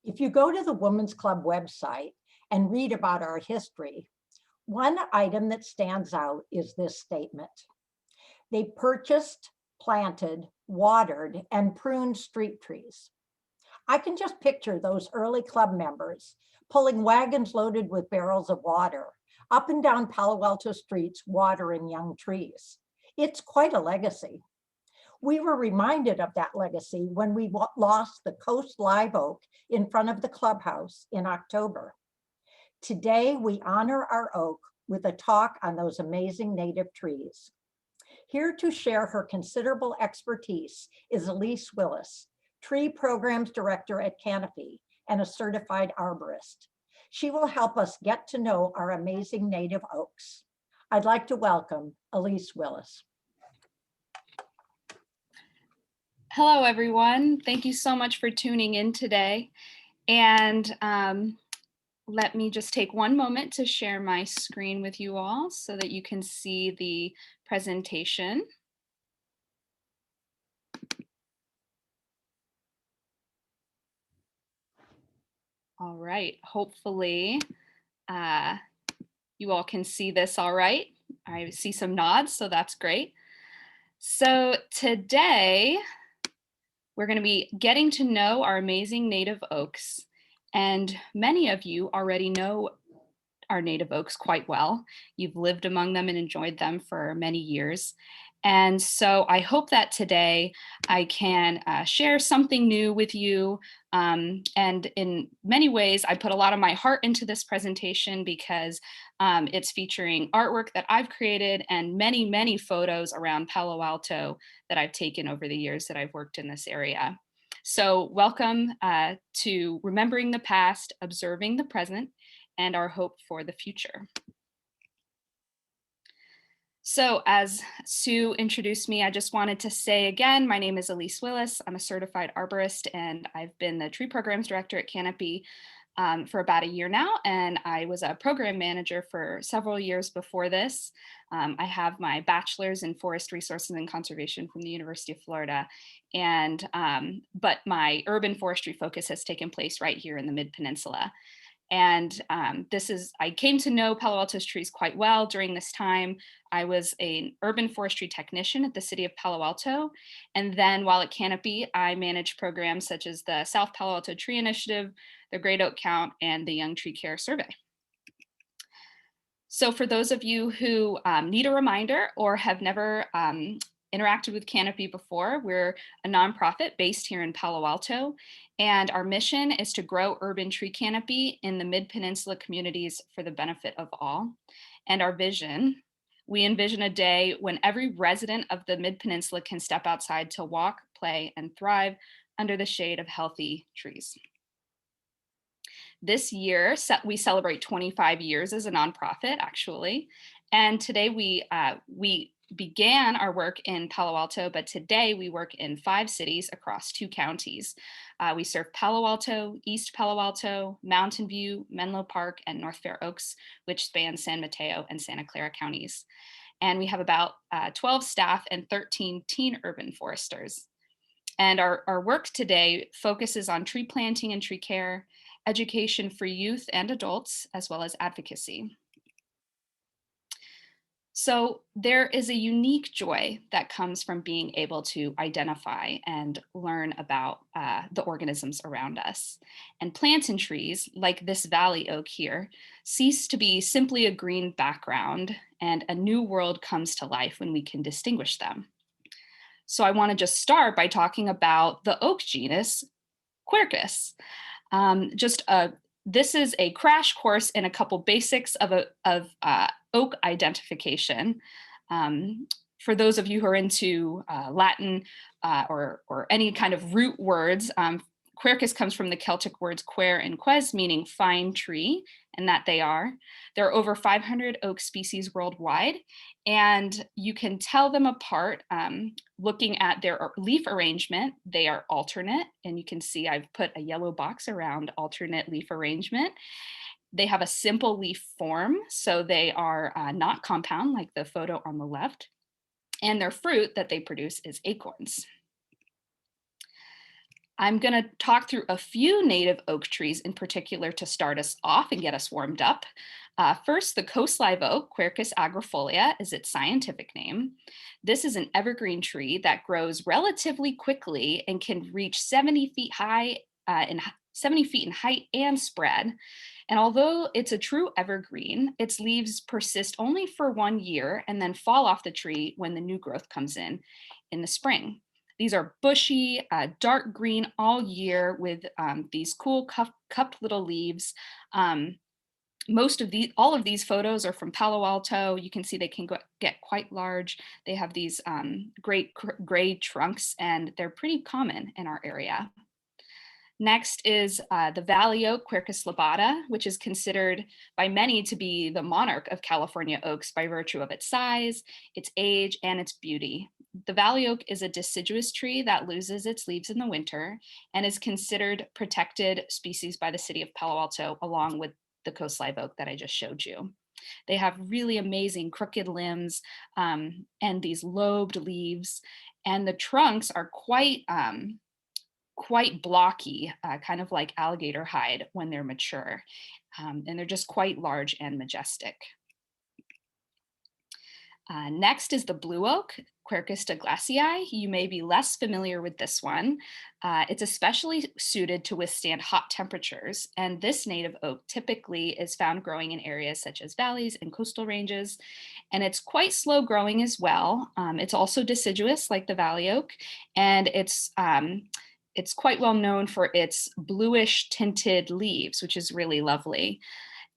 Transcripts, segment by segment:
If you go to the Women's Club website and read about our history, one item that stands out is this statement. They purchased, planted, watered, and pruned street trees. I can just picture those early club members pulling wagons loaded with barrels of water up and down Palo Alto streets, watering young trees. It's quite a legacy. We were reminded of that legacy when we lost the Coast live oak in front of the clubhouse in October. Today, we honor our oak with a talk on those amazing native trees. Here to share her considerable expertise is Elise Willis, Tree Programs Director at Canopy and a certified arborist. She will help us get to know our amazing native oaks. I'd like to welcome Elise Willis. Hello, everyone. Thank you so much for tuning in today. And let me just take one moment to share my screen with you all so that you can see the presentation. All right, hopefully you all can see this all right. I see some nods, so that's great. So today, we're going to be getting to know our amazing native oaks. And many of you already know our native oaks quite well. You've lived among them and enjoyed them for many years. And so I hope that today I can share something new with you. And in many ways, I put a lot of my heart into this presentation because it's featuring artwork that I've created and many, many photos around Palo Alto that I've taken over the years that I've worked in this area. So welcome to Remembering the Past, Observing the Present, and our hope for the future. So as Sue introduced me, I just wanted to say again, my name is Elise Willis. I'm a certified arborist and I've been the Tree Programs Director at Canopy for about a year now. And I was a program manager for several years before this. I have my bachelor's in forest resources and conservation from the University of Florida. And but my urban forestry focus has taken place right here in the Mid-Peninsula. And I came to know Palo Alto's trees quite well during this time. I was an urban forestry technician at the city of Palo Alto. And then while at Canopy, I managed programs such as the South Palo Alto Tree Initiative, the Great Oak Count, and the Young Tree Care Survey. So for those of you who need a reminder or have never interacted with Canopy before, we're a nonprofit based here in Palo Alto, and our mission is to grow urban tree canopy in the Mid-Peninsula communities for the benefit of all. And our vision, we envision a day when every resident of the Mid-Peninsula can step outside to walk, play, and thrive under the shade of healthy trees. This year, we celebrate 25 years as a nonprofit, actually. And today we began our work in Palo Alto, but today we work in 5 cities across 2 counties. We serve Palo Alto, East Palo Alto, Mountain View, Menlo Park, and North Fair Oaks, which span San Mateo and Santa Clara counties. And we have about 12 staff and 13 teen urban foresters. And our work today focuses on tree planting and tree care, education for youth and adults, as well as advocacy. So there is a unique joy that comes from being able to identify and learn about the organisms around us. And plants and trees, like this valley oak here, cease to be simply a green background, and a new world comes to life when we can distinguish them. So I want to just start by talking about the oak genus, Quercus. This is a crash course in a couple basics of oak identification. For those of you who are into Latin or any kind of root words, Quercus comes from the Celtic words quer and ques, meaning fine tree, and that they are. There are over 500 oak species worldwide, and you can tell them apart looking at their leaf arrangement. They are alternate, and you can see I've put a yellow box around alternate leaf arrangement. They have a simple leaf form, so they are not compound like the photo on the left, and their fruit that they produce is acorns. I'm going to talk through a few native oak trees in particular to start us off and get us warmed up. First, the coast live oak, Quercus agrifolia, is its scientific name. This is an evergreen tree that grows relatively quickly and can reach 70 feet high 70 feet in height and spread. And although it's a true evergreen, its leaves persist only for 1 year and then fall off the tree when the new growth comes in the spring. These are bushy, dark green all year with these cool cupped little leaves. Um, all of these photos are from Palo Alto. You can see they can get quite large. They have these great gray trunks, and they're pretty common in our area. Next is the valley oak, Quercus lobata, which is considered by many to be the monarch of California oaks by virtue of its size, its age, and its beauty. The valley oak is a deciduous tree that loses its leaves in the winter and is considered protected species by the city of Palo Alto, along with the coast live oak that I just showed you. They have really amazing crooked limbs and these lobed leaves, and the trunks are quite blocky, kind of like alligator hide when they're mature. And they're just quite large and majestic. Next is the blue oak, Quercus douglasii. You may be less familiar with this one. It's especially suited to withstand hot temperatures, and this native oak typically is found growing in areas such as valleys and coastal ranges, and it's quite slow growing as well. It's also deciduous like the valley oak, and it's quite well known for its bluish tinted leaves, which is really lovely.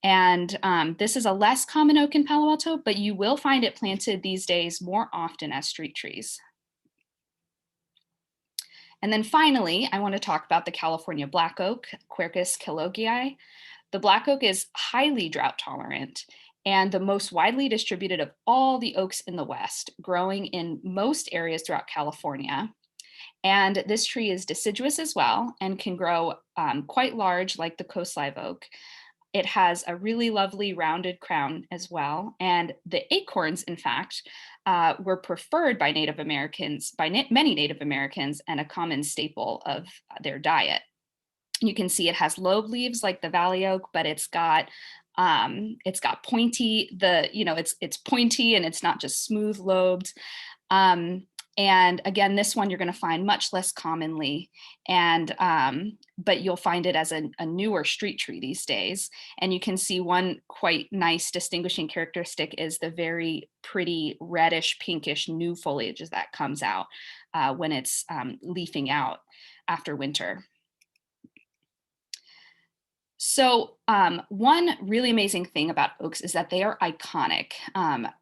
And this is a less common oak in Palo Alto, but you will find it planted these days more often as street trees. And then finally, I want to talk about the California black oak, Quercus kellogii. The black oak is highly drought tolerant and the most widely distributed of all the oaks in the West, growing in most areas throughout California. And this tree is deciduous as well and can grow quite large like the coast live oak. It has a really lovely rounded crown as well. And the acorns, in fact, were preferred by Native Americans, by many Native Americans, and a common staple of their diet. You can see it has lobe leaves like the valley oak, but it's got pointy, it's pointy and it's not just smooth lobed. And again, this one you're going to find much less commonly, but you'll find it as a newer street tree these days. And you can see one quite nice distinguishing characteristic is the very pretty reddish pinkish new foliage that comes out when it's leafing out after winter. So one really amazing thing about oaks is that they are iconic.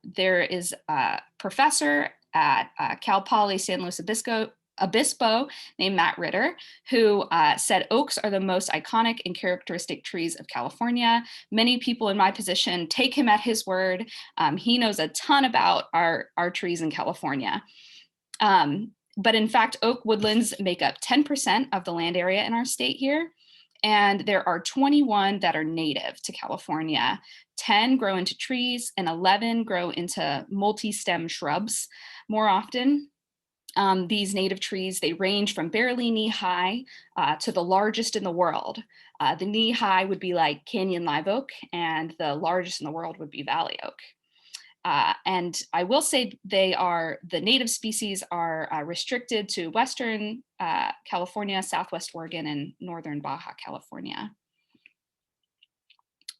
There is a professor at Cal Poly San Luis Obispo named Matt Ritter, who said oaks are the most iconic and characteristic trees of California. Many people in my position take him at his word. He knows a ton about our trees in California. But in fact, oak woodlands make up 10% of the land area in our state here. And there are 21 that are native to California. 10 grow into trees and 11 grow into multi-stem shrubs more often. These native trees, they range from barely knee-high to the largest in the world. The knee-high would be like Canyon live oak, and the largest in the world would be valley oak. And I will say the native species are restricted to Western California, Southwest Oregon, and Northern Baja California.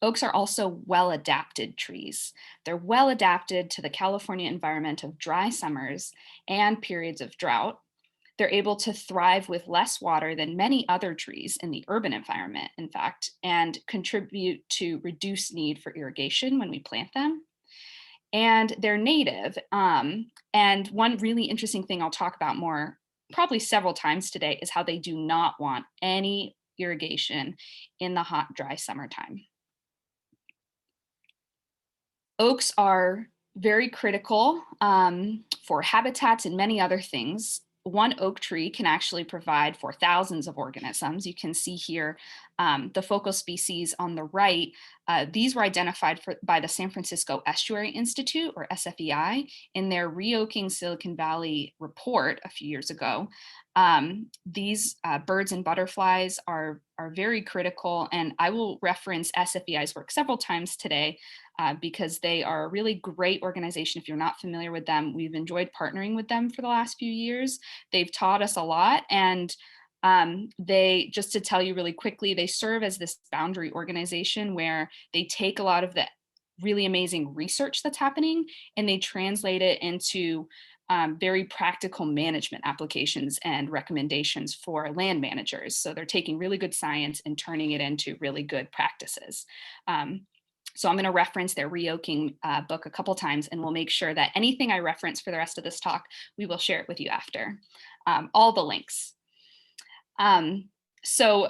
Oaks are also well-adapted trees. They're well adapted to the California environment of dry summers and periods of drought. They're able to thrive with less water than many other trees in the urban environment, in fact, and contribute to reduced need for irrigation when we plant them. And they're native. And one really interesting thing I'll talk about more, probably several times today, is how they do not want any irrigation in the hot, dry summertime. Oaks are very critical for habitats and many other things. One oak tree can actually provide for thousands of organisms. You can see here the focal species on the right. These were identified by the San Francisco Estuary Institute, or SFEI, in their Re-Oaking Silicon Valley report a few years ago. These birds and butterflies are very critical, and I will reference SFEI's work several times today because they are a really great organization. If you're not familiar with them, we've enjoyed partnering with them for the last few years. They've taught us a lot, and they, just to tell you really quickly, they serve as this boundary organization where they take a lot of the really amazing research that's happening and they translate it into very practical management applications and recommendations for land managers. So they're taking really good science and turning it into really good practices. So I'm going to reference their Reoaking book a couple times, and we'll make sure that anything I reference for the rest of this talk, we will share it with you after. All the links. So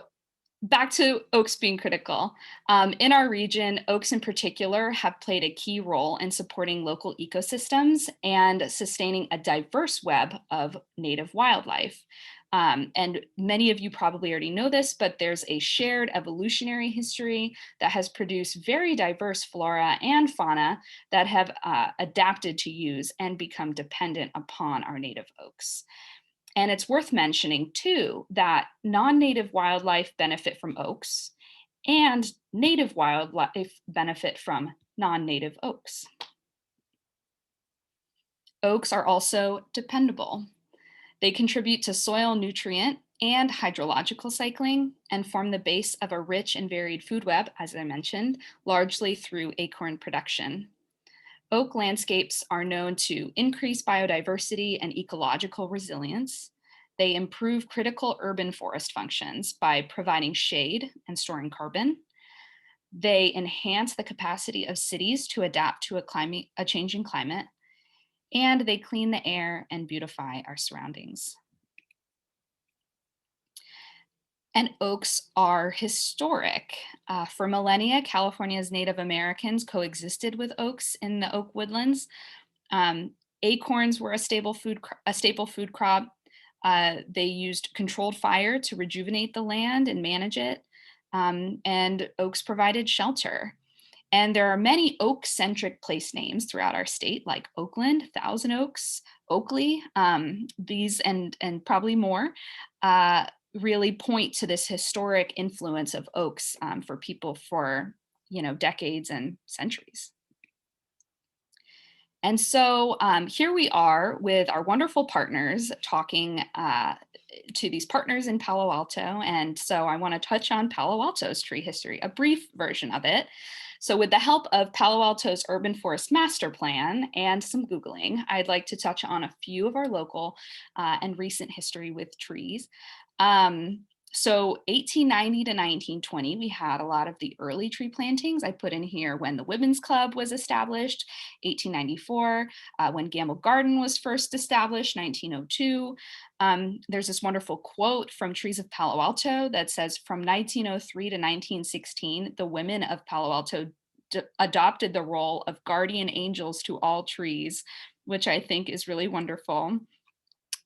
back to oaks being critical. In our region, oaks in particular have played a key role in supporting local ecosystems and sustaining a diverse web of native wildlife. And many of you probably already know this, but there's a shared evolutionary history that has produced very diverse flora and fauna that have adapted to use and become dependent upon our native oaks. And it's worth mentioning too that non-native wildlife benefit from oaks and native wildlife benefit from non-native oaks. Oaks are also dependable. They contribute to soil nutrient and hydrological cycling and form the base of a rich and varied food web, as I mentioned, largely through acorn production. Oak landscapes are known to increase biodiversity and ecological resilience. They improve critical urban forest functions by providing shade and storing carbon. They enhance the capacity of cities to adapt to a changing climate. And they clean the air and beautify our surroundings. And oaks are historic. For millennia, California's Native Americans coexisted with oaks in the oak woodlands. Acorns were a staple food crop. They used controlled fire to rejuvenate the land and manage it. And oaks provided shelter. And there are many oak-centric place names throughout our state, like Oakland, Thousand Oaks, Oakley. These and probably more really point to this historic influence of oaks for people for decades and centuries. And so here we are with our wonderful partners talking to these partners in Palo Alto. And so I want to touch on Palo Alto's tree history, a brief version of it. So with the help of Palo Alto's Urban Forest Master Plan and some Googling, I'd like to touch on a few of our local and recent history with trees. So 1890 to 1920, we had a lot of the early tree plantings. I put in here when the Women's Club was established, 1894, when Gamble Garden was first established, 1902. There's this wonderful quote from Trees of Palo Alto that says, from 1903 to 1916, the women of Palo Alto adopted the role of guardian angels to all trees, which I think is really wonderful.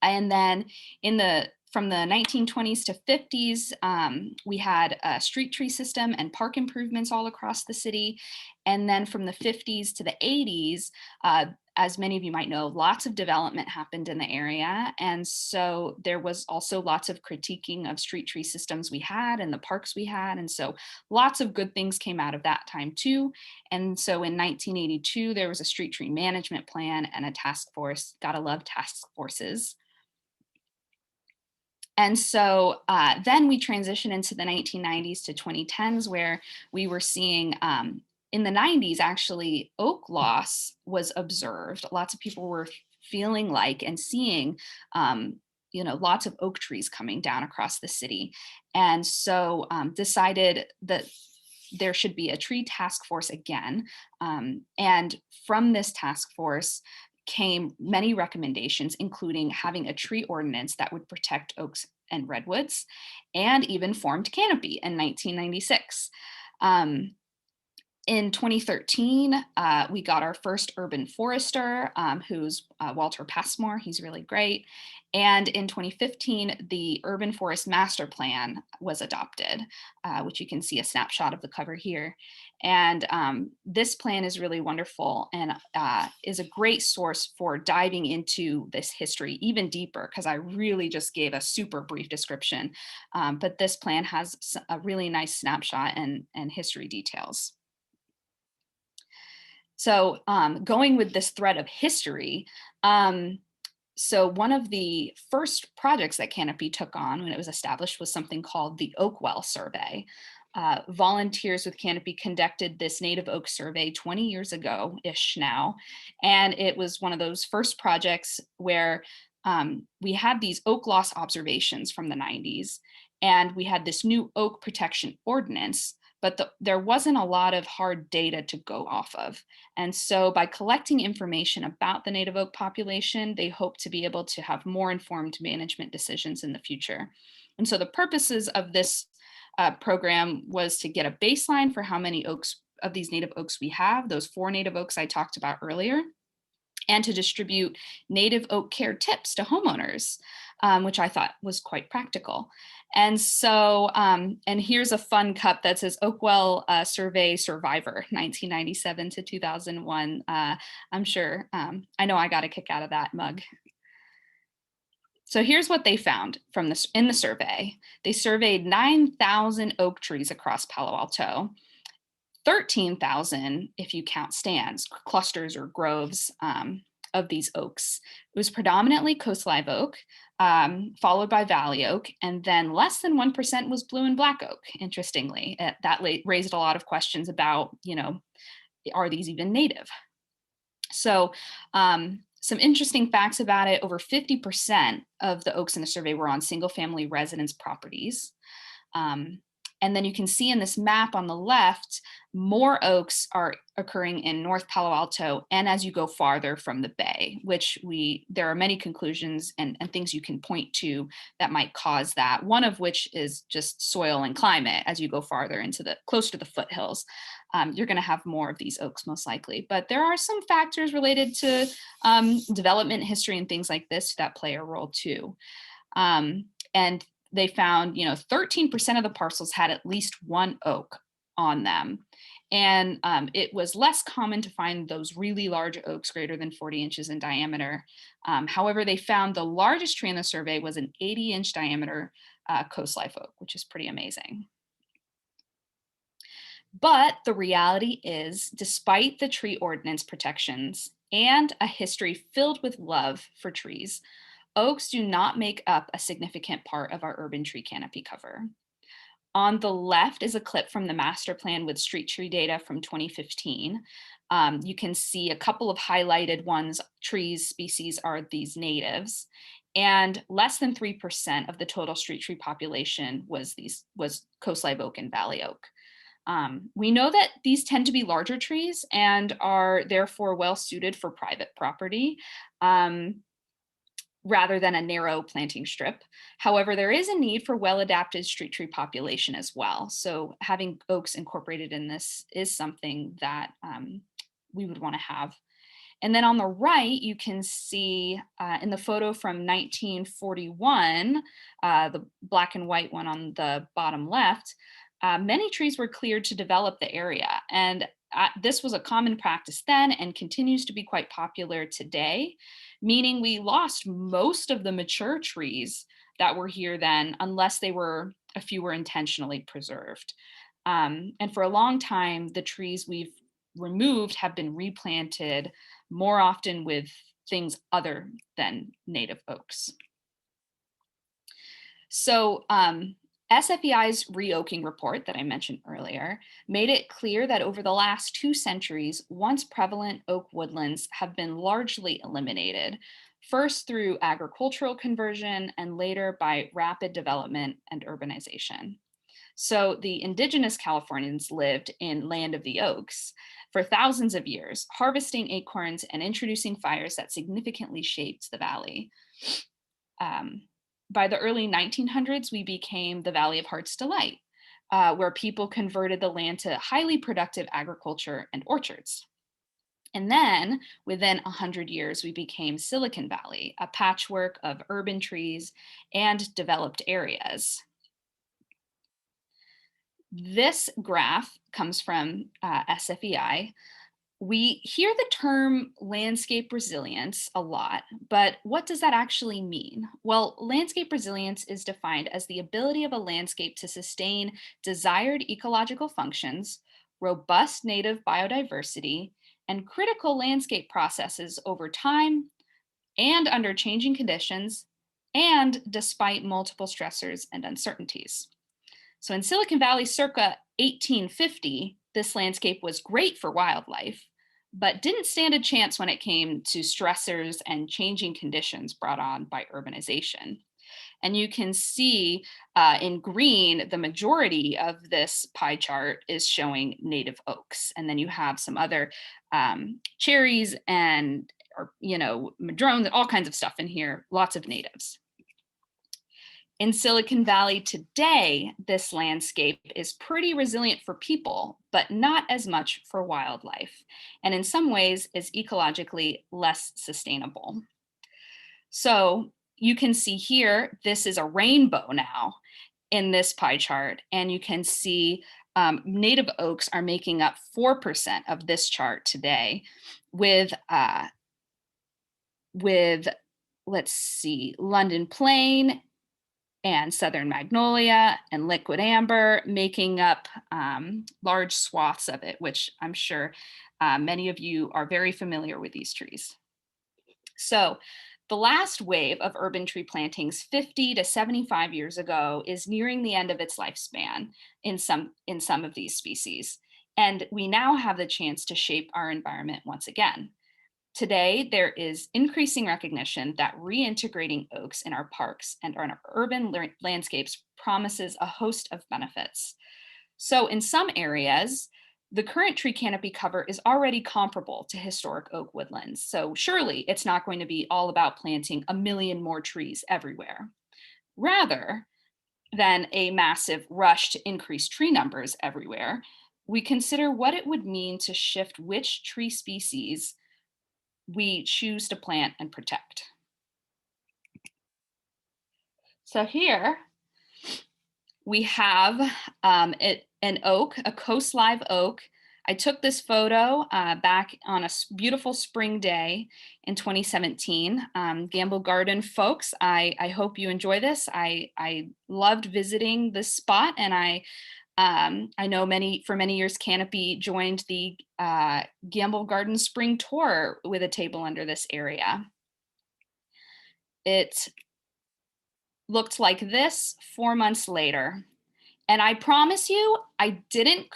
And then from the 1920s to 50s, we had a street tree system and park improvements all across the city. And then from the 50s to the 80s, as many of you might know, lots of development happened in the area. And so there was also lots of critiquing of street tree systems we had and the parks we had. And so lots of good things came out of that time too. And so in 1982, there was a street tree management plan and a task force. Gotta love task forces. And so then we transitioned into the 1990s to 2010s, where we were seeing in the 90s, actually, oak loss was observed. Lots of people were feeling like and seeing lots of oak trees coming down across the city. And so decided that there should be a tree task force again. And from this task force came many recommendations, including having a tree ordinance that would protect oaks and redwoods, and even formed Canopy in 1996. In 2013, we got our first urban forester, who's Walter Passmore. He's really great. And in 2015, the Urban Forest Master Plan was adopted, which you can see a snapshot of the cover here. And this plan is really wonderful and is a great source for diving into this history even deeper, because I really just gave a super brief description. But this plan has a really nice snapshot and history details. So going with this thread of history, so one of the first projects that Canopy took on when it was established was something called the Oakwell Survey. Volunteers with Canopy conducted this native oak survey 20 years ago-ish now. And it was one of those first projects where we had these oak loss observations from the 90s, and we had this new oak protection ordinance, but there wasn't a lot of hard data to go off of. And so by collecting information about the native oak population, they hope to be able to have more informed management decisions in the future. And so the purposes of this program was to get a baseline for how many oaks of these native oaks we have, those 4 native oaks I talked about earlier, and to distribute native oak care tips to homeowners, which I thought was quite practical. And so, and here's a fun cup that says Oakwell Survey Survivor, 1997 to 2001. I'm sure, I know I got a kick out of that mug. So here's what they found from this in the survey. They surveyed 9,000 oak trees across Palo Alto, 13,000 if you count stands, clusters or groves of these oaks. It was predominantly coast live oak, followed by valley oak, and then less than 1% was blue and black oak, interestingly. That raised a lot of questions about, are these even native? So some interesting facts about it: over 50% of the oaks in the survey were on single family residence properties. And then you can see in this map on the left, more oaks are occurring in North Palo Alto and as you go farther from the bay, which there are many conclusions and things you can point to that might cause that. One of which is just soil and climate. As you go farther close to the foothills, you're going to have more of these oaks most likely. But there are some factors related to development history and things like this that play a role too. And they found, 13% of the parcels had at least one oak on them. And it was less common to find those really large oaks greater than 40 inches in diameter. However, they found the largest tree in the survey was an 80-inch diameter coast live oak, which is pretty amazing. But the reality is, despite the tree ordinance protections and a history filled with love for trees, oaks do not make up a significant part of our urban tree canopy cover. On the left is a clip from the master plan with street tree data from 2015. You can see a couple of highlighted trees species are these natives, and less than 3% of the total street tree population was coast live oak and valley oak. We know that these tend to be larger trees and are therefore well suited for private property, rather than a narrow planting strip. However, there is a need for well-adapted street tree population as well. So having oaks incorporated in this is something that we would want to have. And then on the right, you can see in the photo from 1941, the black and white one on the bottom left, many trees were cleared to develop the area. And this was a common practice then and continues to be quite popular today, meaning we lost most of the mature trees that were here then, unless a few were intentionally preserved. And for a long time, the trees we've removed have been replanted more often with things other than native oaks. So SFEI's re-oaking report that I mentioned earlier made it clear that over the last 2 centuries, once prevalent oak woodlands have been largely eliminated, first through agricultural conversion and later by rapid development and urbanization. So the indigenous Californians lived in Land of the Oaks for thousands of years, harvesting acorns and introducing fires that significantly shaped the valley. By the early 1900s, we became the Valley of Heart's Delight, where people converted the land to highly productive agriculture and orchards. And then within 100 years, we became Silicon Valley, a patchwork of urban trees and developed areas. This graph comes from SFEI. We hear the term landscape resilience a lot, but what does that actually mean? Well, landscape resilience is defined as the ability of a landscape to sustain desired ecological functions, robust native biodiversity, and critical landscape processes over time and under changing conditions, and despite multiple stressors and uncertainties. So in Silicon Valley circa 1850, this landscape was great for wildlife, but didn't stand a chance when it came to stressors and changing conditions brought on by urbanization. And you can see in green, the majority of this pie chart is showing native oaks. And then you have some other cherries and, or, madrones, all kinds of stuff in here, lots of natives. In Silicon Valley today, this landscape is pretty resilient for people, but not as much for wildlife, and in some ways is ecologically less sustainable. So you can see here, this is a rainbow now in this pie chart, and you can see native oaks are making up 4% of this chart today, with let's see, London Plane and Southern Magnolia and Liquid Amber making up large swaths of it, which I'm sure many of you are very familiar with these trees. So the last wave of urban tree plantings 50 to 75 years ago is nearing the end of its lifespan in some of these species. And we now have the chance to shape our environment once again. Today, there is increasing recognition that reintegrating oaks in our parks and our urban landscapes promises a host of benefits. So in some areas, the current tree canopy cover is already comparable to historic oak woodlands. So surely it's not going to be all about planting a million more trees everywhere. Rather than a massive rush to increase tree numbers everywhere, we consider what it would mean to shift which tree species we choose to plant and protect. So here we have an oak, a coast live oak. I took this photo back on a beautiful spring day in 2017. Gamble Garden folks, I hope you enjoy this. I loved visiting this spot, and I know for many years, Canopy joined the Gamble Garden Spring Tour with a table under this area. It looked like this 4 months later. And I promise you, I didn't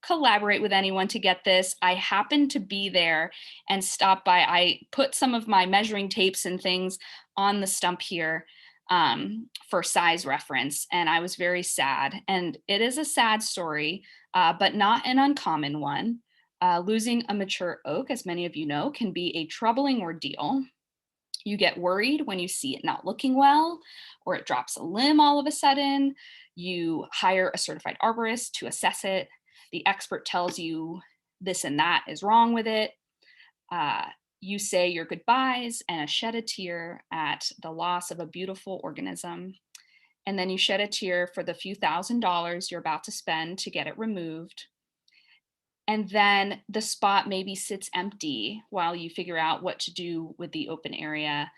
collaborate with anyone to get this. I happened to be there and stopped by. I put some of my measuring tapes and things on the stump here for size reference, and I was very sad. And it is a sad story, but not an uncommon one. Losing a mature oak, as many of you know, can be a troubling ordeal. You get worried when you see it not looking well, or it drops a limb all of a sudden. You hire a certified arborist to assess it. The expert tells you this and that is wrong with it. You say your goodbyes and shed a tear at the loss of a beautiful organism. And then you shed a tear for the few $1,000s you're about to spend to get it removed. And then the spot maybe sits empty while you figure out what to do with the open area.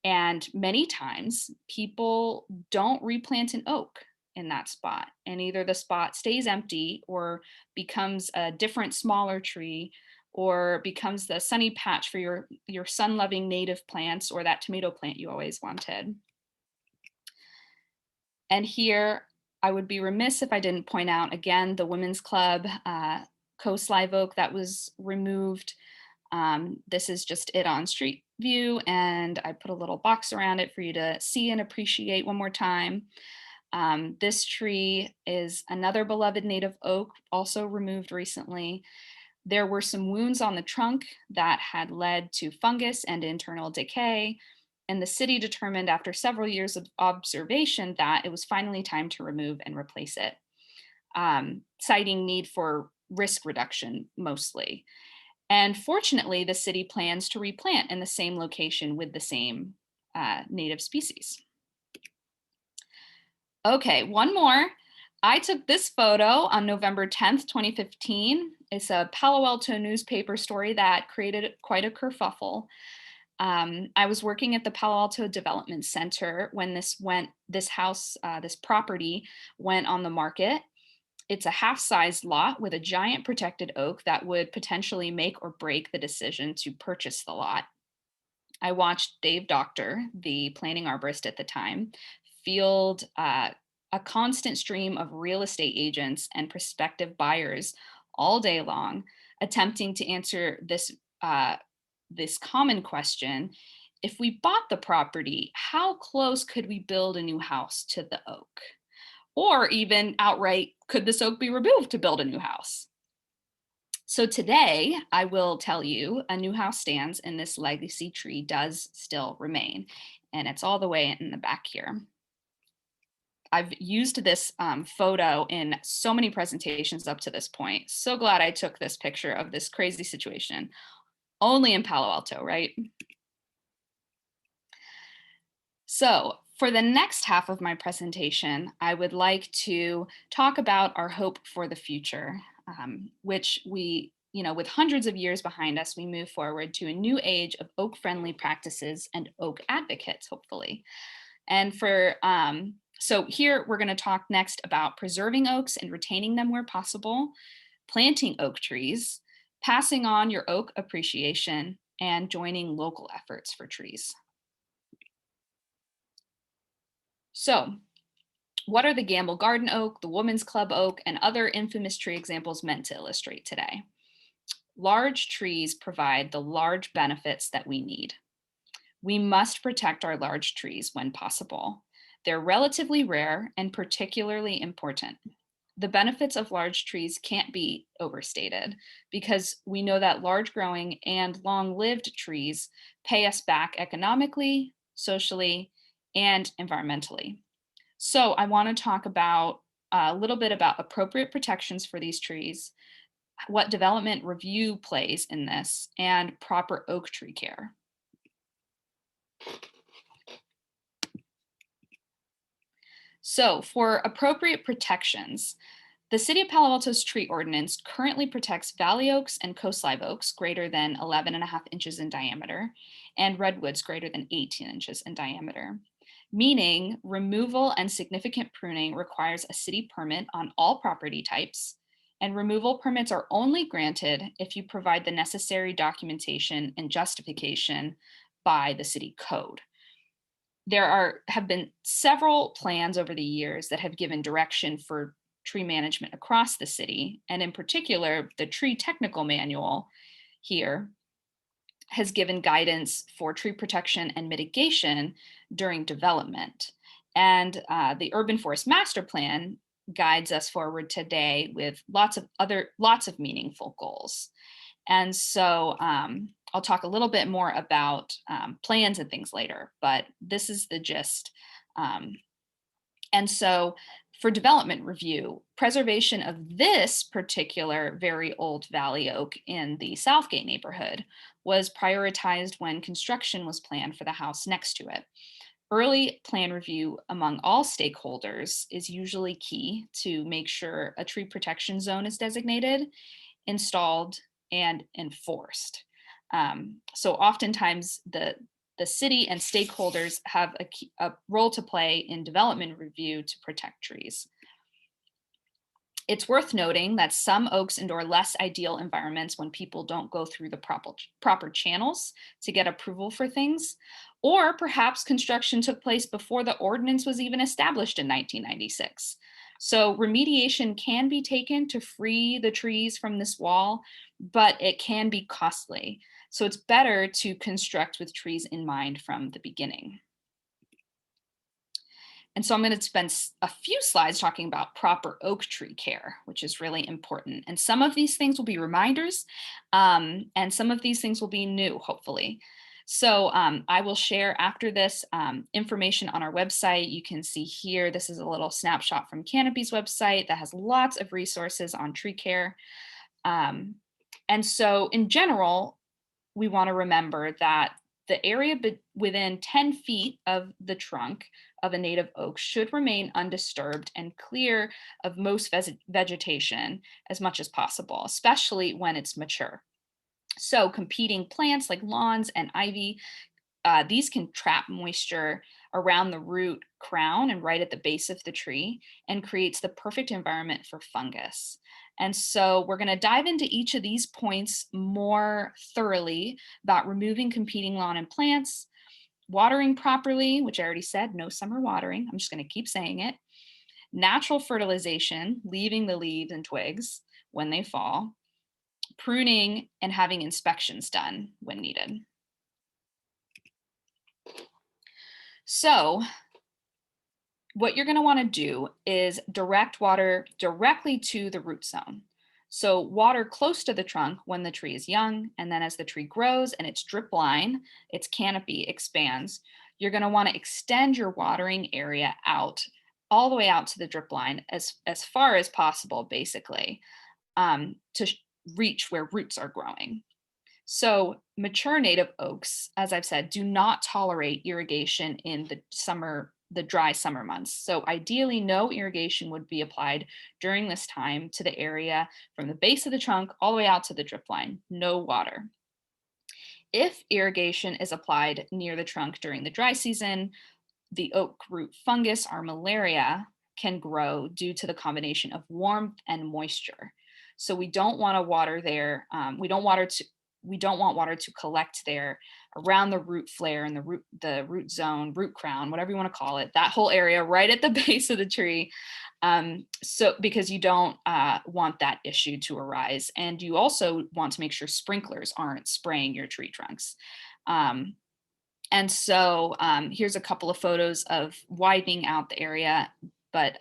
And many times people don't replant an oak in that spot. And either the spot stays empty or becomes a different smaller tree, or becomes the sunny patch for your sun-loving native plants, or that tomato plant you always wanted. And here I would be remiss if I didn't point out again the Women's Club Coast Live Oak that was removed. This is just it on street view, and I put a little box around it for you to see and appreciate one more time. This tree is another beloved native oak, also removed recently. There were some wounds on the trunk that had led to fungus and internal decay, and the city determined after several years of observation that it was finally time to remove and replace it, citing need for risk reduction mostly. And fortunately, the city plans to replant in the same location with the same native species. Okay, one more. I took this photo on November 10th, 2015. It's a Palo Alto newspaper story that created quite a kerfuffle. I was working at the Palo Alto Development Center when this property went on the market. It's a half-sized lot with a giant protected oak that would potentially make or break the decision to purchase the lot. I watched Dave Doctor, the planning arborist at the time, field a constant stream of real estate agents and prospective buyers all day long, attempting to answer this common question: if we bought the property, how close could we build a new house to the oak? Or even outright, could this oak be removed to build a new house? So today, I will tell you a new house stands and this legacy tree does still remain. And it's all the way in the back here. I've used this photo in so many presentations up to this point. So glad I took this picture of this crazy situation. Only in Palo Alto, right? So for the next half of my presentation, I would like to talk about our hope for the future, which we, with hundreds of years behind us, we move forward to a new age of oak-friendly practices and oak advocates, hopefully. And so here we're going to talk next about preserving oaks and retaining them where possible, planting oak trees, passing on your oak appreciation, and joining local efforts for trees. So what are the Gamble Garden Oak, the Women's Club Oak, and other infamous tree examples meant to illustrate today? Large trees provide the large benefits that we need. We must protect our large trees when possible. They're relatively rare and particularly important. The benefits of large trees can't be overstated because we know that large growing and long-lived trees pay us back economically, socially, and environmentally. So I want to talk about a little bit about appropriate protections for these trees, what development review plays in this, and proper oak tree care. So for appropriate protections, the City of Palo Alto's tree ordinance currently protects valley oaks and coast live oaks greater than 11.5 inches in diameter, and redwoods greater than 18 inches in diameter, meaning removal and significant pruning requires a city permit on all property types, and removal permits are only granted if you provide the necessary documentation and justification by the city code. There have been several plans over the years that have given direction for tree management across the city, and in particular, the tree technical manual here has given guidance for tree protection and mitigation during development. And the Urban Forest Master Plan guides us forward today with lots of meaningful goals. And so I'll talk a little bit more about plans and things later, but this is the gist. And so for development review, preservation of this particular very old valley oak in the Southgate neighborhood was prioritized when construction was planned for the house next to it. Early plan review among all stakeholders is usually key to make sure a tree protection zone is designated, installed, and enforced. So oftentimes the city and stakeholders have a role to play in development review to protect trees. It's worth noting that some oaks endure less ideal environments when people don't go through the proper channels to get approval for things, or perhaps construction took place before the ordinance was even established in 1996. So remediation can be taken to free the trees from this wall, but it can be costly. So it's better to construct with trees in mind from the beginning. And so I'm going to spend a few slides talking about proper oak tree care, which is really important. And some of these things will be reminders, and some of these things will be new, hopefully. So I will share after this information on our website. You can see here, this is a little snapshot from Canopy's website that has lots of resources on tree care. And so in general, we want to remember that the area within 10 feet of the trunk of a native oak should remain undisturbed and clear of most vegetation as much as possible, especially when it's mature. So competing plants like lawns and ivy, these can trap moisture around the root crown and right at the base of the tree, and creates the perfect environment for fungus. And so we're going to dive into each of these points more thoroughly about removing competing lawn and plants, watering properly, which I already said, no summer watering. I'm just going to keep saying it. Natural fertilization, leaving the leaves and twigs when they fall, pruning, and having inspections done when needed. So what you're going to want to do is direct water directly to the root zone. So water close to the trunk when the tree is young, and then as the tree grows and its drip line, its canopy expands, you're going to want to extend your watering area out all the way out to the drip line as far as possible, basically, to reach where roots are growing. So mature native oaks, as I've said, do not tolerate irrigation in the dry summer months. So ideally, no irrigation would be applied during this time to the area from the base of the trunk all the way out to the drip line, no water. If irrigation is applied near the trunk during the dry season, the oak root fungus, armillaria, can grow due to the combination of warmth and moisture. So we don't want to water there. We don't want water to collect there around the root flare and the root zone, root crown, whatever you want to call it, that whole area right at the base of the tree. So because you don't want that issue to arise. And you also want to make sure sprinklers aren't spraying your tree trunks. And so here's a couple of photos of widening out the area, but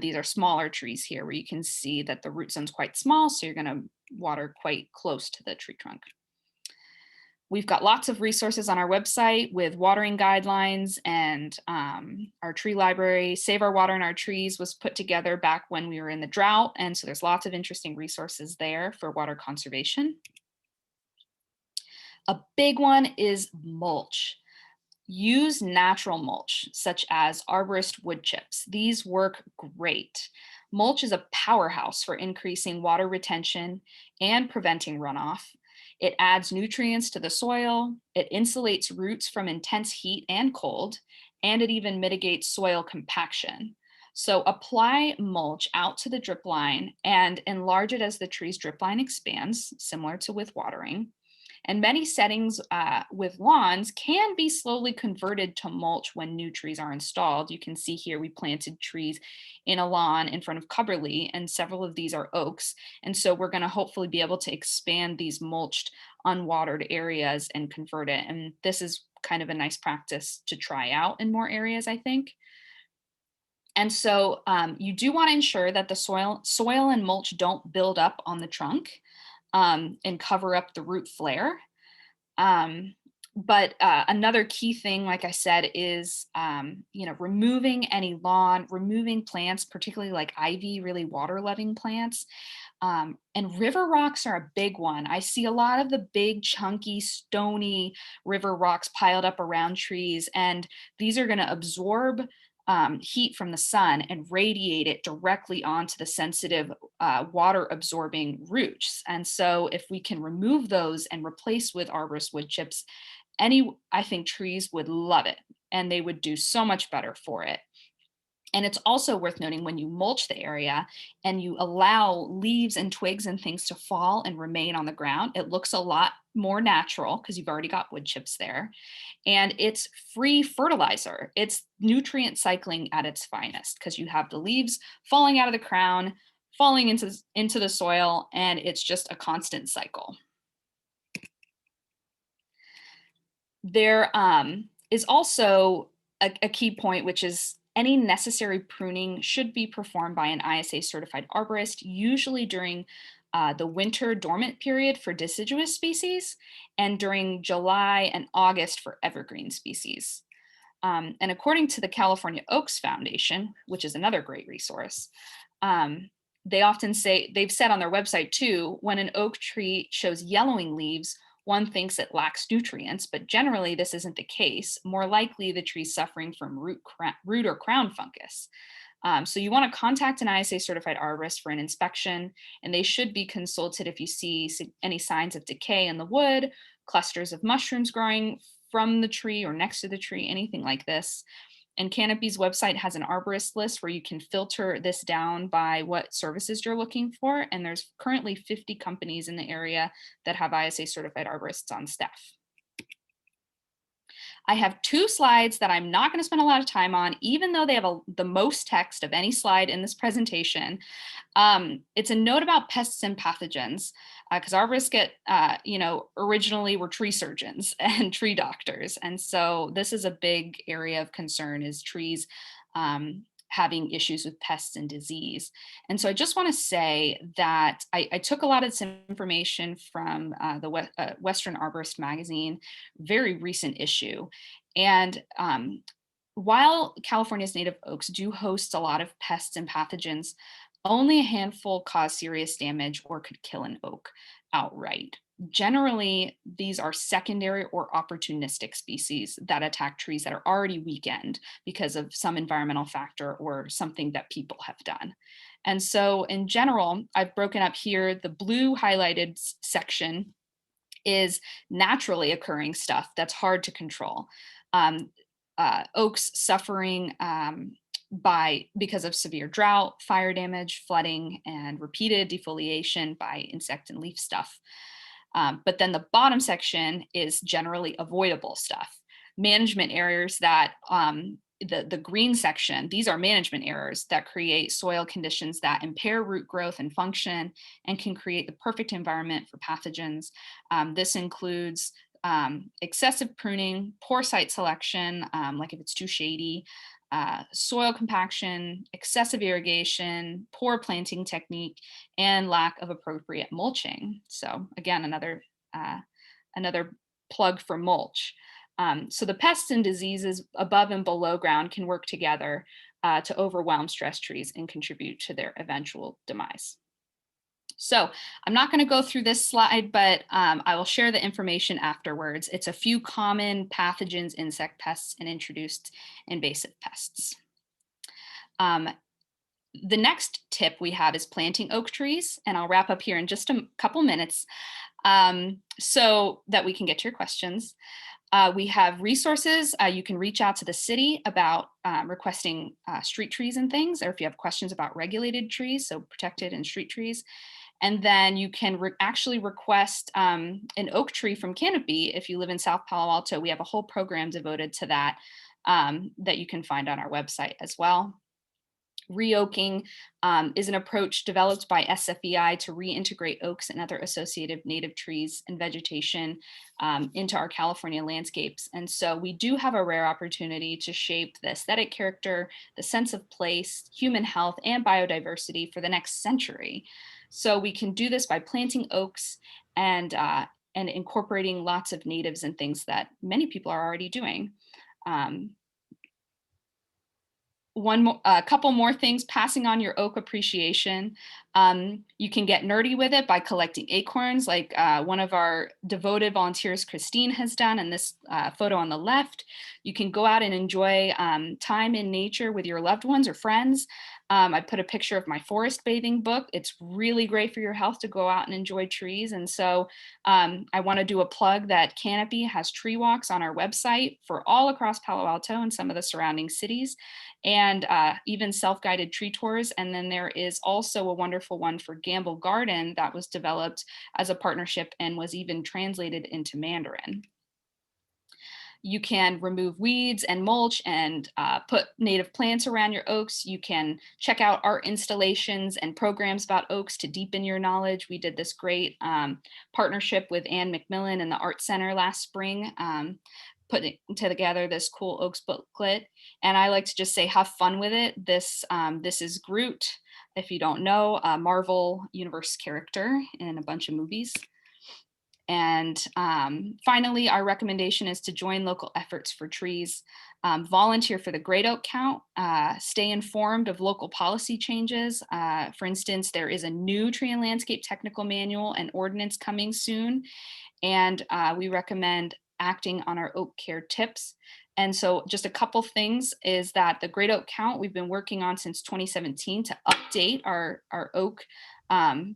these are smaller trees here where you can see that the root zone's quite small, so you're going to water quite close to the tree trunk. We've got lots of resources on our website with watering guidelines, and our tree library, Save Our Water in Our Trees, was put together back when we were in the drought. And so there's lots of interesting resources there for water conservation. A big one is mulch. Use natural mulch, such as arborist wood chips. These work great. Mulch is a powerhouse for increasing water retention and preventing runoff. It adds nutrients to the soil, it insulates roots from intense heat and cold, and it even mitigates soil compaction. So apply mulch out to the drip line and enlarge it as the tree's drip line expands, similar to with watering. And many settings with lawns can be slowly converted to mulch when new trees are installed. You can see here we planted trees in a lawn in front of Cubberley, and several of these are oaks. And so we're going to hopefully be able to expand these mulched, unwatered areas and convert it. And this is kind of a nice practice to try out in more areas, I think. And so you do want to ensure that the soil and mulch don't build up on the trunk and cover up the root flare. But another key thing, like I said, is removing any lawn, removing plants, particularly like ivy, really water-loving plants. And river rocks are a big one. I see a lot of the big, chunky, stony river rocks piled up around trees, and these are going to absorb heat from the sun and radiate it directly onto the sensitive water absorbing roots. And so if we can remove those and replace with arborist wood chips, I think trees would love it, and they would do so much better for it. And it's also worth noting, when you mulch the area and you allow leaves and twigs and things to fall and remain on the ground, it looks a lot more natural because you've already got wood chips there. And it's free fertilizer. It's nutrient cycling at its finest, because you have the leaves falling out of the crown, falling into the soil, and it's just a constant cycle. There is also a key point, which is any necessary pruning should be performed by an ISA certified arborist, usually during the winter dormant period for deciduous species, and during July and August for evergreen species. And according to the California Oaks Foundation, which is another great resource, they often say, they've said on their website too, when an oak tree shows yellowing leaves, one thinks it lacks nutrients, but generally this isn't the case. More likely the tree's suffering from root or crown fungus. So you want to contact an ISA certified arborist for an inspection, and they should be consulted if you see any signs of decay in the wood, clusters of mushrooms growing from the tree or next to the tree, anything like this. And Canopy's website has an arborist list where you can filter this down by what services you're looking for. And there's currently 50 companies in the area that have ISA certified arborists on staff. I have 2 slides that I'm not going to spend a lot of time on, even though they have the most text of any slide in this presentation. It's a note about pests and pathogens, because arborists get, originally were tree surgeons and tree doctors. And so this is a big area of concern, is trees having issues with pests and disease. And so I just want to say that I took a lot of this information from the Western Arborist magazine, very recent issue. And while California's native oaks do host a lot of pests and pathogens, only a handful cause serious damage or could kill an oak outright. Generally, these are secondary or opportunistic species that attack trees that are already weakened because of some environmental factor or something that people have done. And so in general, I've broken up here, the blue highlighted section is naturally occurring stuff that's hard to control. Oaks suffering because of severe drought, fire damage, flooding, and repeated defoliation by insect and leaf stuff. But then the bottom section is generally avoidable stuff. Management errors that, the green section, these are management errors that create soil conditions that impair root growth and function and can create the perfect environment for pathogens. This includes excessive pruning, poor site selection, like if it's too shady, soil compaction, excessive irrigation, poor planting technique, and lack of appropriate mulching. So again, another plug for mulch. So the pests and diseases above and below ground can work together to overwhelm stress trees and contribute to their eventual demise. So I'm not going to go through this slide, but I will share the information afterwards. It's a few common pathogens, insect pests, and introduced invasive pests. The next tip we have is planting oak trees, and I'll wrap up here in just a couple minutes so that we can get to your questions. We have resources. You can reach out to the city about requesting street trees and things, or if you have questions about regulated trees, so protected and street trees. And then you can actually request an oak tree from Canopy. If you live in South Palo Alto, we have a whole program devoted to that that you can find on our website as well. Reoaking is an approach developed by SFEI to reintegrate oaks and other associated native trees and vegetation into our California landscapes. And so we do have a rare opportunity to shape the aesthetic character, the sense of place, human health, and biodiversity for the next century. So we can do this by planting oaks and incorporating lots of natives and things that many people are already doing. A couple more things, passing on your oak appreciation. You can get nerdy with it by collecting acorns, like one of our devoted volunteers, Christine, has done in this photo on the left. You can go out and enjoy time in nature with your loved ones or friends. I put a picture of my forest bathing book. It's really great for your health to go out and enjoy trees. And so I want to do a plug that Canopy has tree walks on our website for all across Palo Alto and some of the surrounding cities, and even self-guided tree tours. And then there is also a wonderful one for Gamble Garden that was developed as a partnership and was even translated into Mandarin. You can remove weeds and mulch and put native plants around your oaks. You can check out art installations and programs about oaks to deepen your knowledge. We did this great partnership with Anne McMillan and the Art Center last spring, putting together this cool oaks booklet. And I like to just say, have fun with it. This is Groot, if you don't know, a Marvel Universe character in a bunch of movies. And finally, our recommendation is to join local efforts for trees, volunteer for the Great Oak Count, stay informed of local policy changes. For instance, there is a new tree and landscape technical manual and ordinance coming soon, and we recommend acting on our oak care tips. And so just a couple things is that the Great Oak Count we've been working on since 2017 to update um,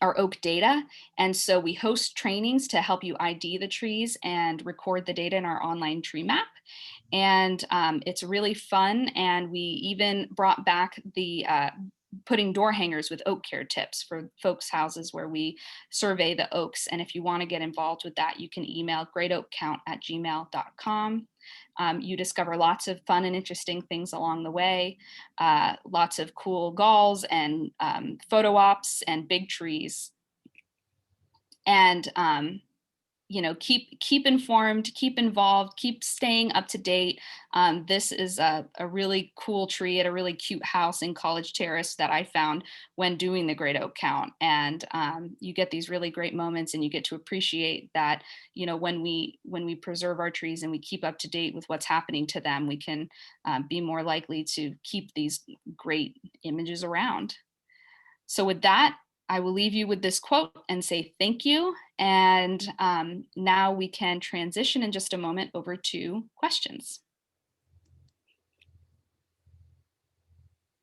our oak data. And so we host trainings to help you ID the trees and record the data in our online tree map. And it's really fun. And we even brought back the putting door hangers with oak care tips for folks' houses where we survey the oaks. And if you want to get involved with that, you can email greatoakcount@gmail.com. You discover lots of fun and interesting things along the way, lots of cool galls and photo ops and big trees. And keep informed, keep involved, keep staying up to date. This is a really cool tree at a really cute house in College Terrace that I found when doing the Great Oak Count. And you get these really great moments, and you get to appreciate that, when we preserve our trees and we keep up to date with what's happening to them, we can be more likely to keep these great images around. So with that, I will leave you with this quote and say thank you. And now we can transition in just a moment over to questions.